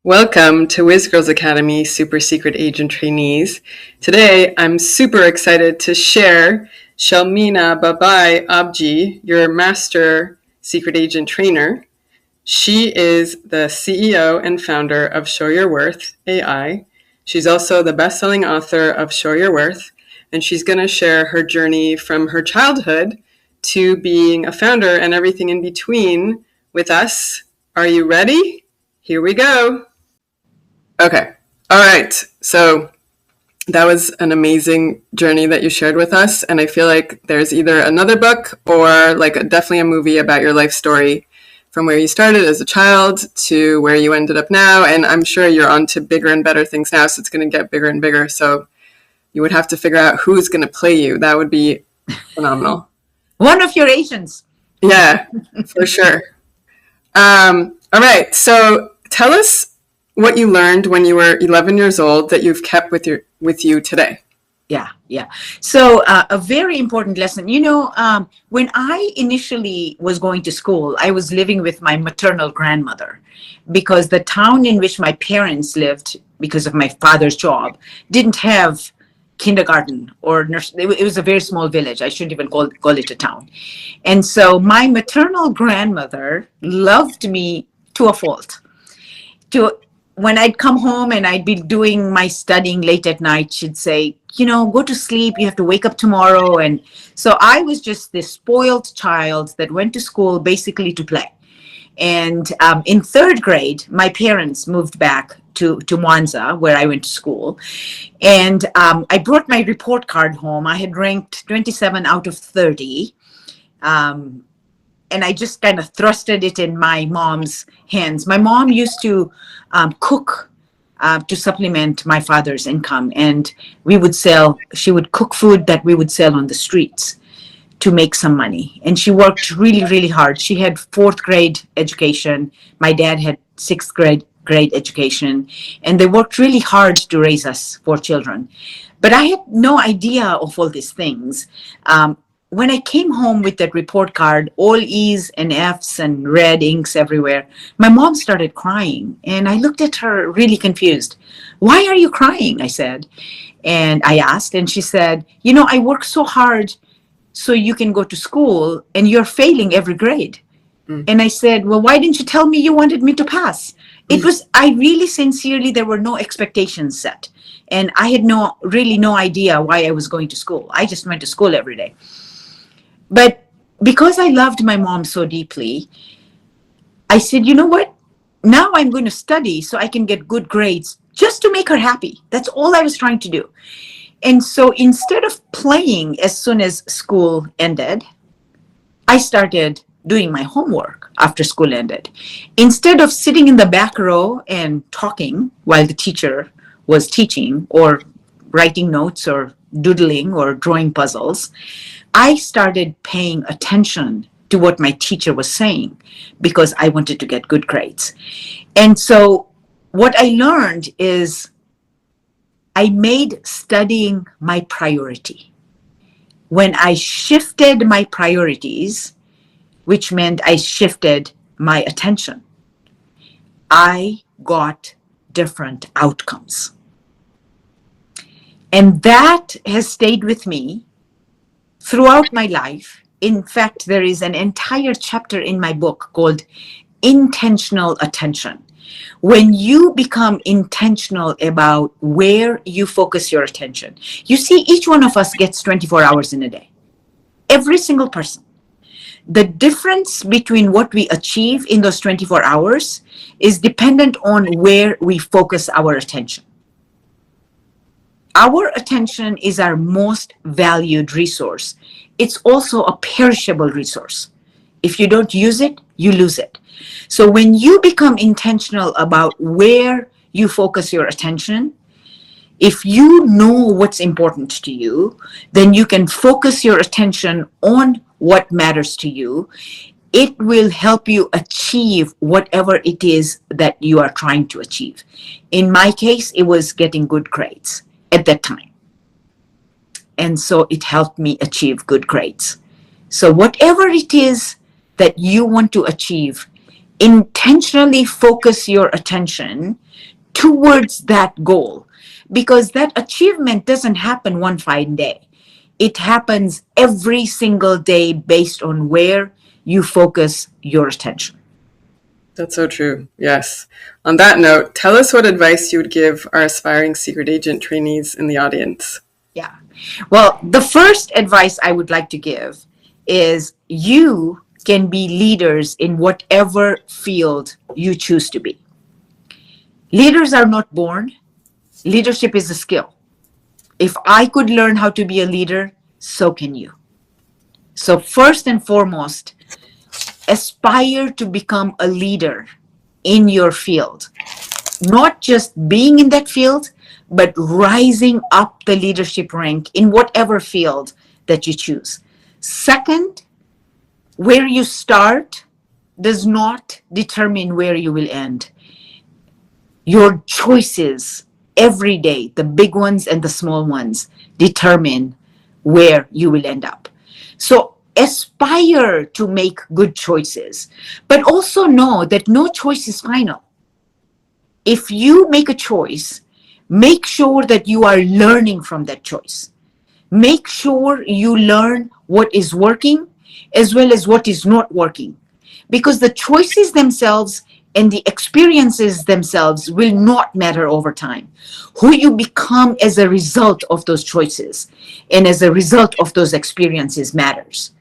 Welcome to WhizGirls Academy Super Secret Agent Trainees. Today, I'm super excited to share Shelmina Babai Abji, your Master Secret Agent Trainer. She is the CEO and founder of Show Your Worth AI. She's also the best-selling author of Show Your Worth, and she's going to share her journey from her childhood to being a founder and everything in between with us. Are you ready? Here we go. Okay. All right. So that was an amazing journey that you shared with us. And I feel like there's either another book or definitely a movie about your life story from where you started as a child to where you ended up now. And I'm sure you're on to bigger and better things now. So it's going to get bigger and bigger. So you would have to figure out who's going to play you. That would be phenomenal. One of your agents. Yeah, for sure. All right. So tell us what you learned when you were 11 years old that you've kept with you today. Yeah. So a very important lesson. When I initially was going to school, I was living with my maternal grandmother because the town in which my parents lived, because of my father's job, didn't have kindergarten or nursery. It was a very small village. I shouldn't even call it a town. And so my maternal grandmother loved me to a fault. When I'd come home and I'd be doing my studying late at night, she'd say, go to sleep. You have to wake up tomorrow. And so I was just this spoiled child that went to school basically to play. And in third grade, my parents moved back to Mwanza, where I went to school. And I brought my report card home. I had ranked 27 out of 30. And I just kind of thrusted it in my mom's hands. My mom used to cook to supplement my father's income. And she would cook food that we would sell on the streets to make some money. And she worked really, really hard. She had fourth grade education. My dad had sixth grade education. And they worked really hard to raise us four children. But I had no idea of all these things. When I came home with that report card, all E's and F's and red inks everywhere, my mom started crying. And I looked at her really confused. Why are you crying? I said. And I asked, and she said, I work so hard so you can go to school and you're failing every grade. And I said, well, why didn't you tell me you wanted me to pass? I really sincerely, there were no expectations set. And I had really no idea why I was going to school. I just went to school every day. But because I loved my mom so deeply, I said, you know what? Now I'm going to study so I can get good grades just to make her happy. That's all I was trying to do. And so instead of playing as soon as school ended, I started doing my homework after school ended. Instead of sitting in the back row and talking while the teacher was teaching or writing notes or doodling or drawing puzzles, I started paying attention to what my teacher was saying because I wanted to get good grades. And so what I learned is I made studying my priority. When I shifted my priorities, which meant I shifted my attention, I got different outcomes. And that has stayed with me throughout my life. In fact, there is an entire chapter in my book called Intentional Attention. When you become intentional about where you focus your attention, you see, each one of us gets 24 hours in a day. Every single person. The difference between what we achieve in those 24 hours is dependent on where we focus our attention. Our attention is our most valued resource. It's also a perishable resource. If you don't use it, you lose it. So when you become intentional about where you focus your attention, if you know what's important to you, then you can focus your attention on what matters to you. It will help you achieve whatever it is that you are trying to achieve. In my case, it was getting good grades at that time. And so it helped me achieve good grades. So whatever it is that you want to achieve, intentionally focus your attention towards that goal, because that achievement doesn't happen one fine day. It happens every single day based on where you focus your attention. That's so true. Yes. On that note, tell us what advice you would give our aspiring secret agent trainees in the audience. Yeah. Well, the first advice I would like to give is you can be leaders in whatever field you choose to be. Leaders are not born. Leadership is a skill. If I could learn how to be a leader, so can you. So first and foremost, aspire to become a leader in your field. Not just being in that field, but rising up the leadership rank in whatever field that you choose. Second, where you start does not determine where you will end. Your choices every day, the big ones and the small ones, determine where you will end up. So aspire to make good choices, but also know that no choice is final. If you make a choice, make sure that you are learning from that choice. Make sure you learn what is working as well as what is not working, because the choices themselves and the experiences themselves will not matter over time. Who you become as a result of those choices and as a result of those experiences matters.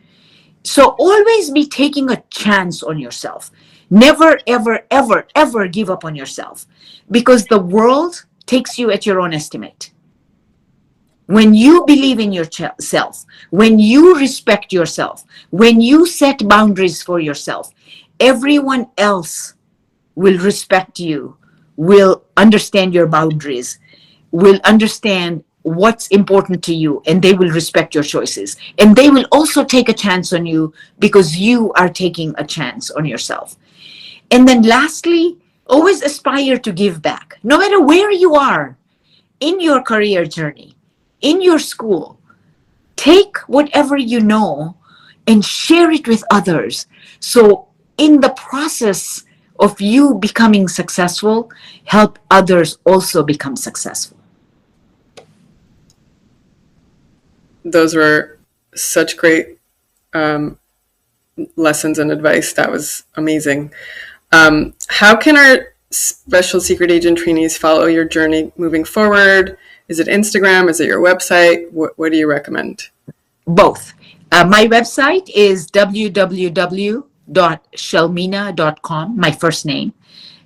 So always be taking a chance on yourself. Never, ever, ever, ever give up on yourself, because the world takes you at your own estimate. When you believe in yourself, when you respect yourself, when you set boundaries for yourself, everyone else will respect you, will understand your boundaries, will understand what's important to you, and they will respect your choices. And they will also take a chance on you because you are taking a chance on yourself. And then lastly, always aspire to give back. No matter where you are in your career journey, in your school, take whatever you know and share it with others. So in the process of you becoming successful, help others also become successful. Those were such great lessons and advice. That was amazing. How can our special secret agent trainees follow your journey moving forward? Is it Instagram? Is it your website? What do you recommend? Both. My website is www.shelmina.com, my first name.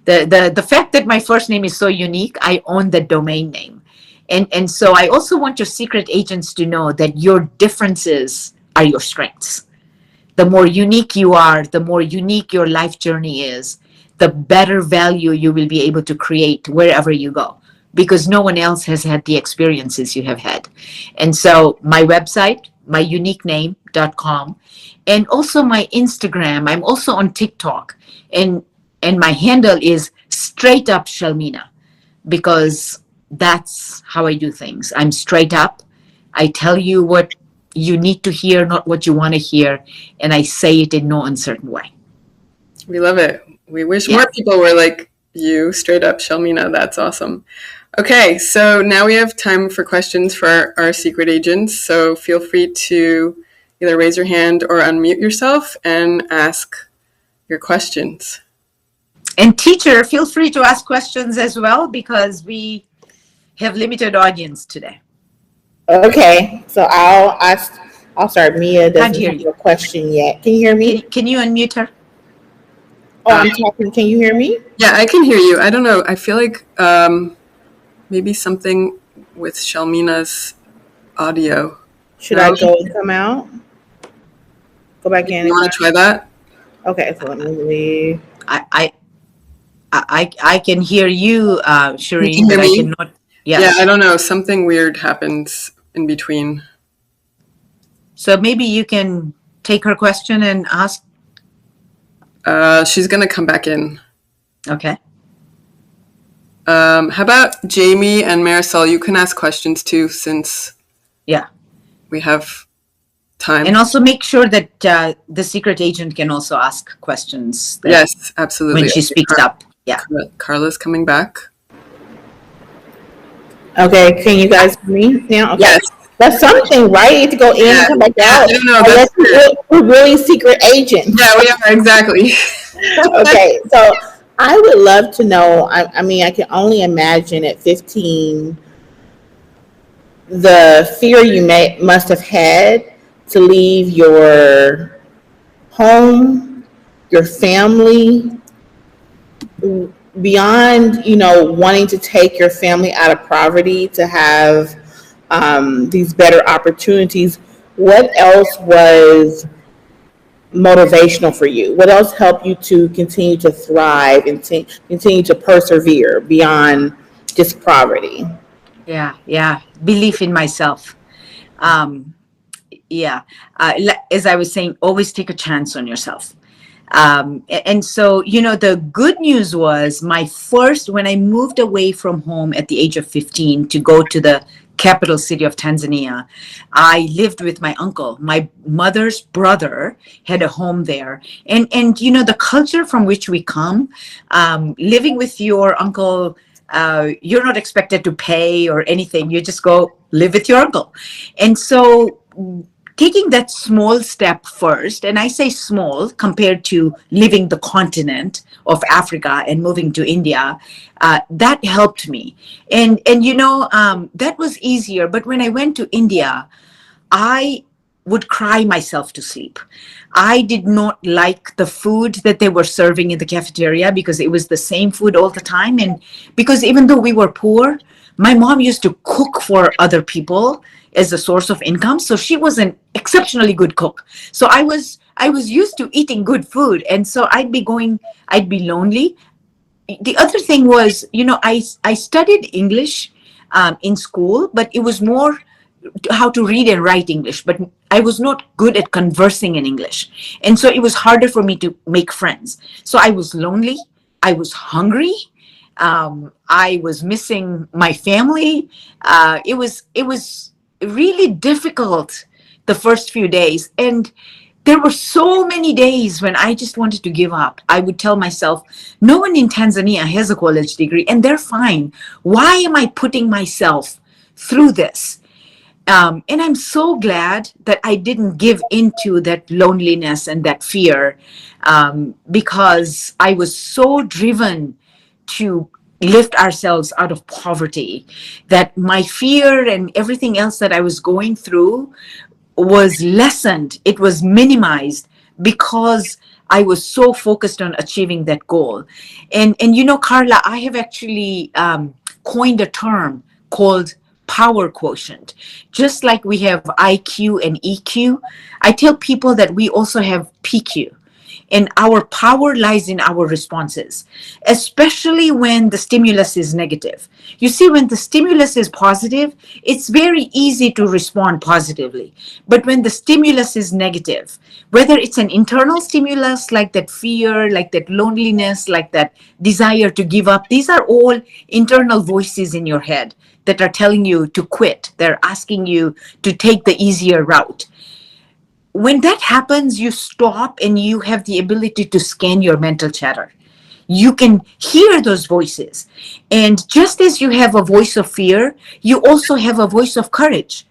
The fact that my first name is so unique, I own the domain name. And so I also want your secret agents to know that your differences are your strengths. The more unique you are, the more unique your life journey is, the better value you will be able to create wherever you go, because no one else has had the experiences you have had. And so my website, myuniquename.com, and also my Instagram. I'm also on TikTok, and my handle is straight up Shelmina, because that's how I do things. I'm straight up. I tell you what you need to hear, not what you want to hear, and I say it in no uncertain way. We love it. We wish more people were like you, straight up Shelmina. That's awesome. Okay, so now we have time for questions for our secret agents. So feel free to either raise your hand or unmute yourself and ask your questions. And teacher, feel free to ask questions as well, because we have limited audience today. Okay, so I'll start. Mia doesn't hear have you. a question yet. Can you hear me? Can you unmute her? Oh, I'm talking. Can you hear me? Yeah, I can hear you. I don't know. I feel like maybe something with Shelmina's audio. Should I go and come out? Go back in. You want to try that? Okay, so let me leave. I can hear you, Shireen, but I cannot. Yes. Yeah, I don't know. Something weird happens in between. So maybe you can take her question and ask. She's going to come back in. Okay. How about Jamie and Marisol? You can ask questions too, since we have time. And also make sure that the secret agent can also ask questions. Yes, absolutely. When she speaks up. Yeah. Carla's coming back. Okay, can you guys hear me now? Okay. Yes. That's something, right? You have to go in and come back out. I don't know. Unless we're really secret agents. Yeah, we are, exactly. Okay, so I would love to know. I mean, I can only imagine at 15 the fear you must have had to leave your home, your family, beyond, wanting to take your family out of poverty to have these better opportunities. What else was motivational for you? What else helped you to continue to thrive and continue to persevere beyond just poverty? Yeah. Belief in myself. Yeah. As I was saying, always take a chance on yourself. And so, the good news was when I moved away from home at the age of 15 to go to the capital city of Tanzania, I lived with my uncle. My mother's brother had a home there. And the culture from which we come, living with your uncle, you're not expected to pay or anything. You just go live with your uncle. And so taking that small step first, and I say small compared to leaving the continent of Africa and moving to India, that helped me. And that was easier. But when I went to India, I would cry myself to sleep. I did not like the food that they were serving in the cafeteria because it was the same food all the time. And because even though we were poor, my mom used to cook for other people as a source of income. So she was an exceptionally good cook. So I was used to eating good food. And so I'd be lonely. The other thing was, I studied English in school, but it was more how to read and write English, but I was not good at conversing in English. And so it was harder for me to make friends. So I was lonely. I was hungry. I was missing my family. It was really difficult the first few days. And there were so many days when I just wanted to give up. I would tell myself, no one in Tanzania has a college degree and they're fine. Why am I putting myself through this? And I'm so glad that I didn't give into that loneliness and that fear, because I was so driven to lift ourselves out of poverty that my fear and everything else that I was going through was lessened. It was minimized because I was so focused on achieving that goal. And Carla, I have actually coined a term called power quotient. Just like we have IQ and EQ, I tell people that we also have PQ. And our power lies in our responses, especially when the stimulus is negative. You see, when the stimulus is positive, it's very easy to respond positively. But when the stimulus is negative, whether it's an internal stimulus like that fear, like that loneliness, like that desire to give up, these are all internal voices in your head that are telling you to quit. They're asking you to take the easier route. When that happens, you stop and you have the ability to scan your mental chatter. You can hear those voices. And just as you have a voice of fear, you also have a voice of courage.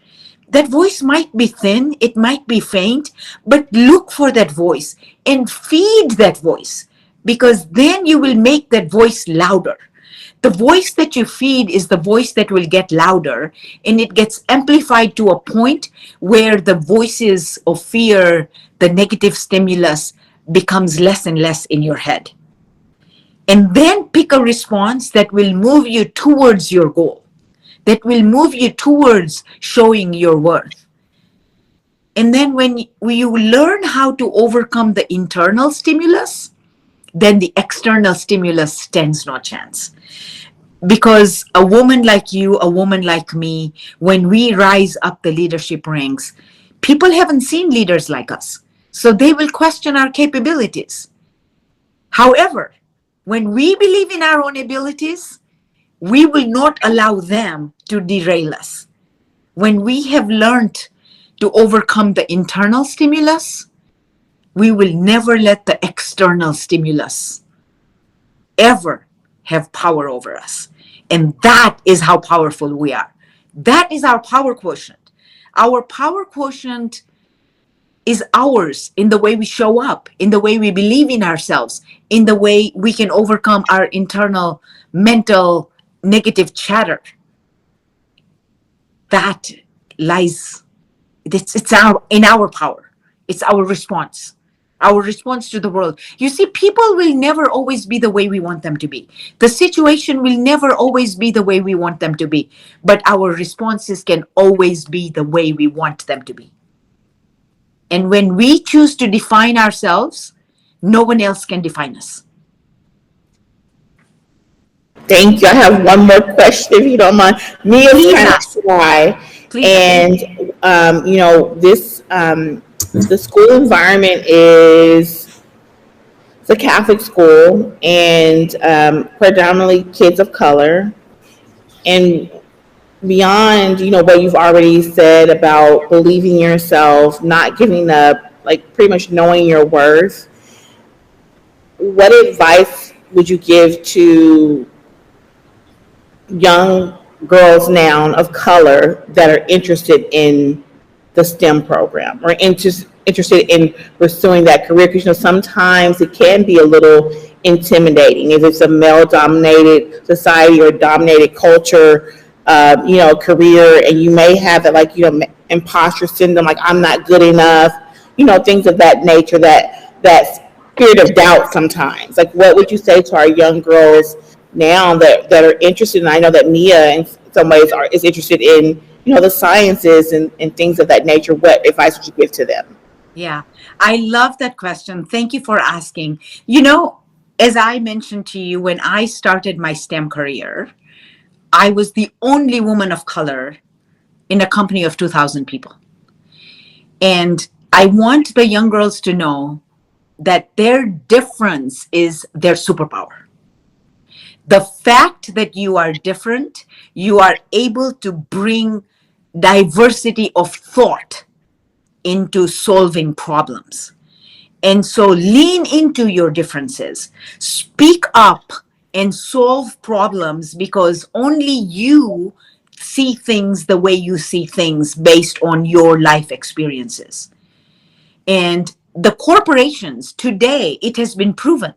That voice might be thin, it might be faint, but look for that voice and feed that voice, because then you will make that voice louder. The voice that you feed is the voice that will get louder, and it gets amplified to a point where the voices of fear, the negative stimulus, becomes less and less in your head. And then pick a response that will move you towards your goal, that will move you towards showing your worth. And then when you learn how to overcome the internal stimulus, then the external stimulus stands no chance. Because a woman like you, a woman like me, when we rise up the leadership ranks, people haven't seen leaders like us. So they will question our capabilities. However, when we believe in our own abilities, we will not allow them to derail us. When we have learned to overcome the internal stimulus, we will never let the external stimulus ever have power over us. And that is how powerful we are. That is our power quotient. Our power quotient is ours in the way we show up, in the way we believe in ourselves, in the way we can overcome our internal mental negative chatter. That lies, it's in our power. It's our response to the world. You see, people will never always be the way we want them to be. The situation will never always be the way we want them to be, but our responses can always be the way we want them to be. And when we choose to define ourselves, no one else can define us. Thank you. I have one more question, if you don't mind. Mia's kind of shy, and this the school environment is it's a Catholic school, and predominantly kids of color. And beyond, what you've already said about believing yourself, not giving up, like pretty much knowing your worth, what advice would you give to young girls now of color that are interested in the STEM program or interested in pursuing that career? Because sometimes it can be a little intimidating if it's a male-dominated society or dominated culture, career, and you may have that imposter syndrome, like I'm not good enough, things of that nature, that spirit of doubt sometimes. Like, what would you say to our young girls now that are interested? And I know that Mia in some ways is interested in the sciences and things of that nature. What advice would you give to them? Yeah, I love that question. Thank you for asking. As I mentioned to you, when I started my STEM career, I was the only woman of color in a company of 2,000 people. And I want the young girls to know that their difference is their superpower. The fact that you are different, you are able to bring diversity of thought into solving problems. And so lean into your differences, speak up and solve problems, because only you see things the way you see things based on your life experiences. And the corporations today, it has been proven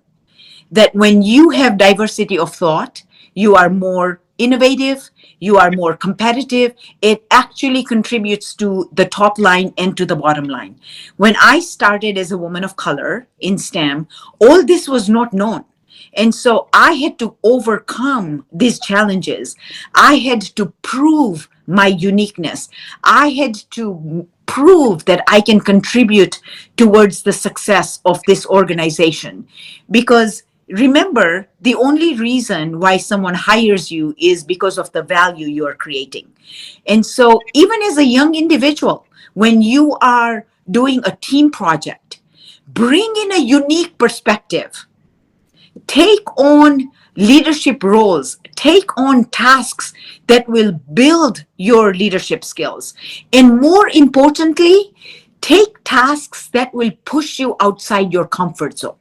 that when you have diversity of thought, you are more innovative, you are more competitive. It actually contributes to the top line and to the bottom line. When I started as a woman of color in STEM, all this was not known. And so I had to overcome these challenges. I had to prove my uniqueness. I had to prove that I can contribute towards the success of this organization. Because remember, the only reason why someone hires you is because of the value you are creating. And so even as a young individual, when you are doing a team project, bring in a unique perspective. Take on leadership roles, take on tasks that will build your leadership skills. And more importantly, take tasks that will push you outside your comfort zone.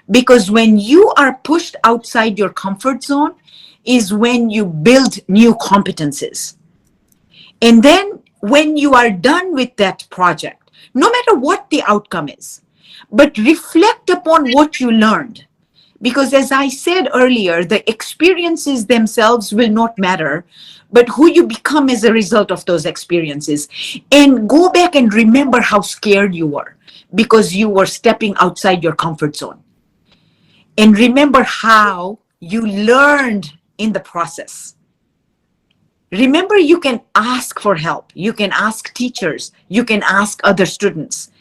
Because when you are pushed outside your comfort zone is when you build new competencies. And then when you are done with that project, no matter what the outcome is, but reflect upon what you learned. Because as I said earlier, the experiences themselves will not matter, but who you become as a result of those experiences. And go back and remember how scared you were because you were stepping outside your comfort zone. And remember how you learned in the process. Remember, you can ask for help. You can ask teachers. You can ask other students.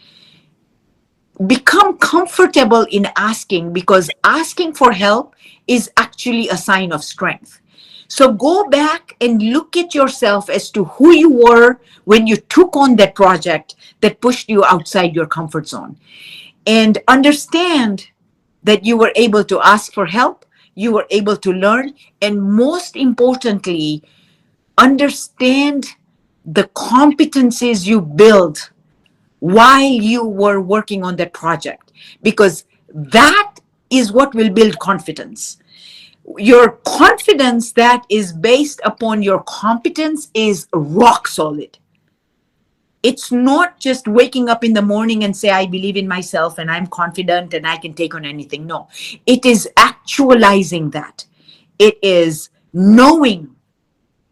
Become comfortable in asking, because asking for help is actually a sign of strength. So go back and look at yourself as to who you were when you took on that project that pushed you outside your comfort zone. And understand that you were able to ask for help, you were able to learn, and most importantly, understand the competencies you build while you were working on that project, because that is what will build confidence. Your confidence that is based upon your competence is rock solid. It's not just waking up in the morning and say, I believe in myself and I'm confident and I can take on anything. No, it is actualizing that. It is knowing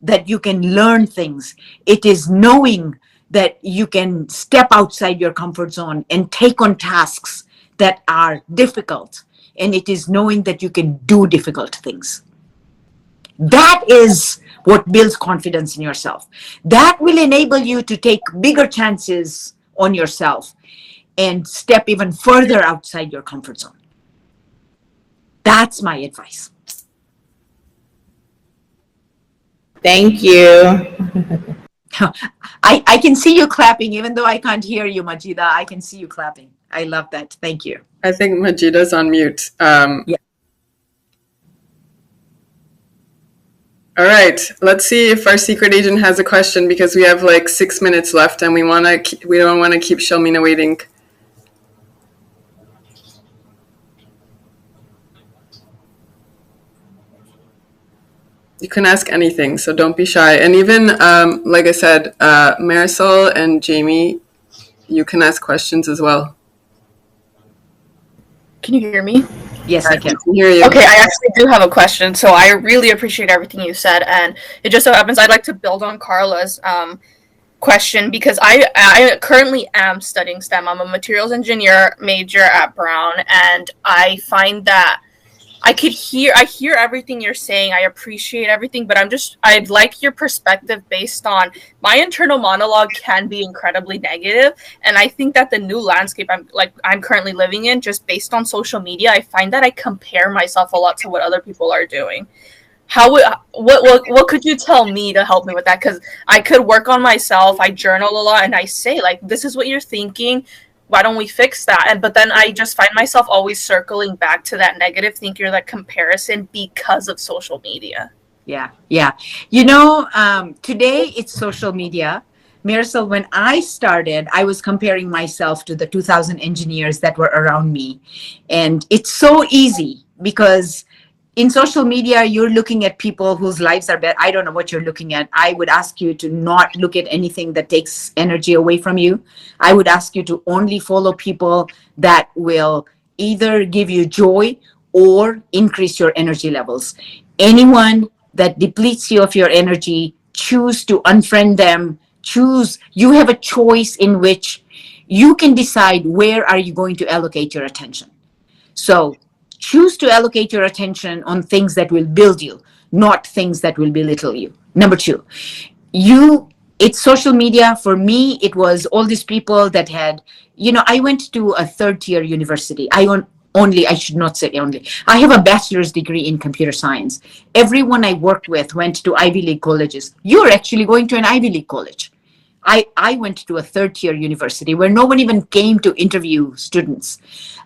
that you can learn things. It is knowing that you can step outside your comfort zone and take on tasks that are difficult. And it is knowing that you can do difficult things. That is what builds confidence in yourself. That will enable you to take bigger chances on yourself and step even further outside your comfort zone. That's my advice. Thank you. I can see you clapping, even though I can't hear you, Majida. I can see you clapping. I love that. Thank you. I think Majida's on mute. Yeah. All right, let's see if our secret agent has a question, because we have like 6 minutes left and we don't want to keep Shelmina waiting. You can ask anything, so don't be shy. And even, like I said, Marisol and Jamie, you can ask questions as well. Can you hear me? Yes, I can. Hear you. Okay, I actually do have a question. So I really appreciate everything you said, and it just so happens I'd like to build on Carla's question, because I currently am studying STEM. I'm a materials engineer major at Brown, and I find that I hear everything you're saying. I appreciate everything, but I'd like your perspective based on my internal monologue can be incredibly negative. And I think that the new landscape I'm currently living in, just based on social media, I find that I compare myself a lot to what other people are doing. What could you tell me to help me with that? Because I could work on myself. I journal a lot and I say, like, this is what you're thinking. Why don't we fix that? But then I just find myself always circling back to that negative thinking or that comparison because of social media. Yeah. You know, today it's social media. Marisol, when I started, I was comparing myself to the 2,000 engineers that were around me. And it's so easy because in social media, you're looking at people whose lives are better. I don't know what you're looking at. I would ask you to not look at anything that takes energy away from you. I would ask you to only follow people that will either give you joy or increase your energy levels. Anyone that depletes you of your energy, choose to unfriend them. You have a choice in which you can decide where are you going to allocate your attention. So choose to allocate your attention on things that will build you, not things that will belittle you. Number two, it's social media. For me, it was all these people that had, I went to a third-tier university. I should not say only. I have a bachelor's degree in computer science. Everyone I worked with went to Ivy League colleges. You're actually going to an Ivy League college. I went to a third-tier university where no one even came to interview students.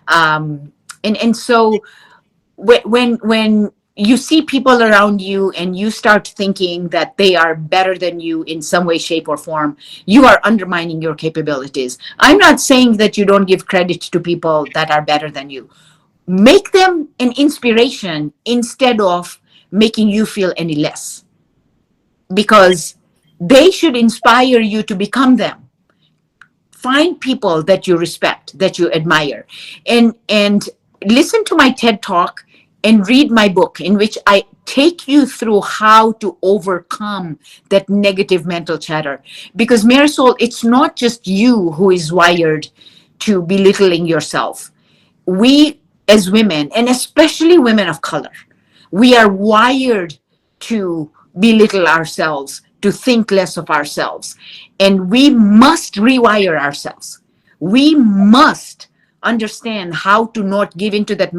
And so when you see people around you and you start thinking that they are better than you in some way, shape, or form, you are undermining your capabilities. I'm not saying that you don't give credit to people that are better than you. Make them an inspiration instead of making you feel any less, because they should inspire you to become them. Find people that you respect, that you admire, and listen to my TED Talk and read my book, in which I take you through how to overcome that negative mental chatter. Because Marisol, it's not just you who is wired to belittling yourself. We as women, and especially women of color, we are wired to belittle ourselves, to think less of ourselves. And we must rewire ourselves. We must understand how to not give into that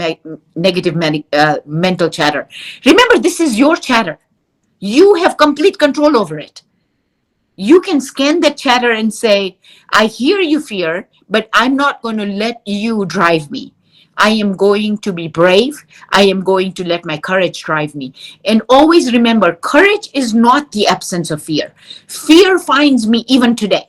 negative mental chatter. Remember, this is your chatter. You have complete control over it. You can scan that chatter and say, I hear you, fear, but I'm not going to let you drive me. I am going to be brave. I am going to let my courage drive me. And always remember, courage is not the absence of fear. Fear finds me even today.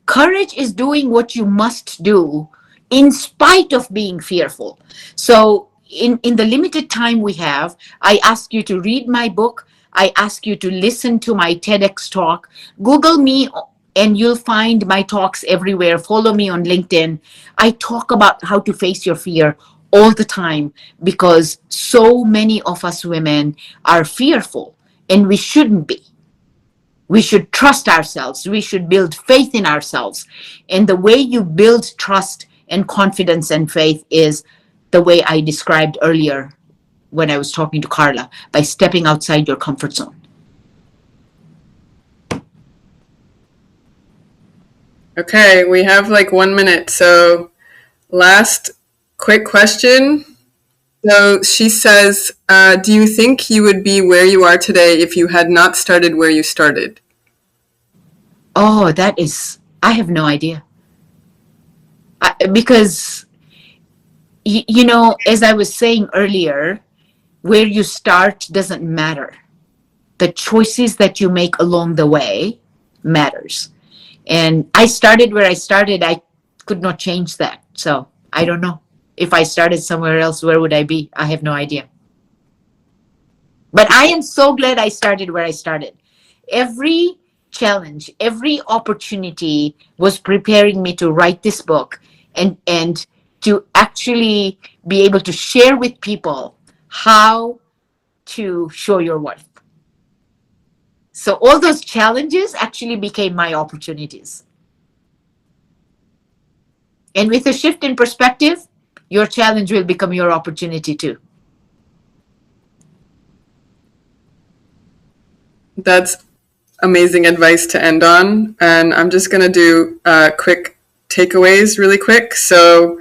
Courage is doing what you must do in spite of being fearful. So in the limited time we have, I ask you to read my book. I ask you to listen to my TEDx talk. Google me and you'll find my talks everywhere. Follow me on LinkedIn. I talk about how to face your fear all the time because so many of us women are fearful and we shouldn't be. We should trust ourselves. We should build faith in ourselves. And the way you build trust and confidence and faith is the way I described earlier when I was talking to Carla, by stepping outside your comfort zone. Okay, we have like 1 minute. So last quick question. So she says, do you think you would be where you are today if you had not started where you started? Oh, I have no idea. Because, as I was saying earlier, where you start doesn't matter. The choices that you make along the way matters. And I started where I started. I could not change that. So I don't know. If I started somewhere else, where would I be? I have no idea. But I am so glad I started where I started. Every challenge, every opportunity was preparing me to write this book and to actually be able to share with people how to show your worth. So all those challenges actually became my opportunities. And with a shift in perspective, your challenge will become your opportunity too. That's amazing advice to end on. And I'm just going to do quick takeaways really quick. So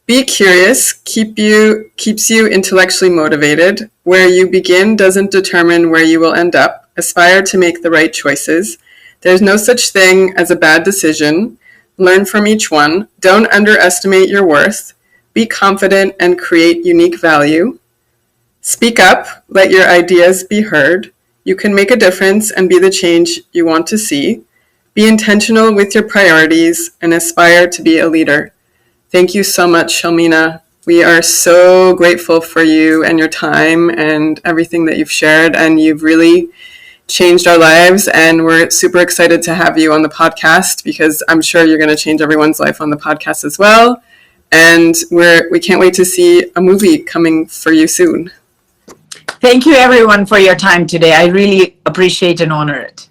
be curious, keeps you intellectually motivated. Where you begin doesn't determine where you will end up. Aspire to make the right choices. There's no such thing as a bad decision. Learn from each one. Don't underestimate your worth. Be confident and create unique value. Speak up. Let your ideas be heard. You can make a difference and be the change you want to see. Be intentional with your priorities and aspire to be a leader. Thank you so much, Shelmina. We are so grateful for you and your time and everything that you've shared, and you've really changed our lives, and we're super excited to have you on the podcast because I'm sure you're going to change everyone's life on the podcast as well. And we can't wait to see a movie coming for you soon. Thank you everyone for your time today. I really appreciate and honor it.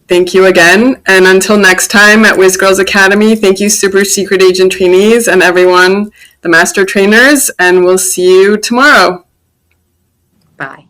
Thank you again. And until next time at WhizGirls Academy, thank you Super Secret Agent trainees and everyone, the master trainers, and we'll see you tomorrow. Bye.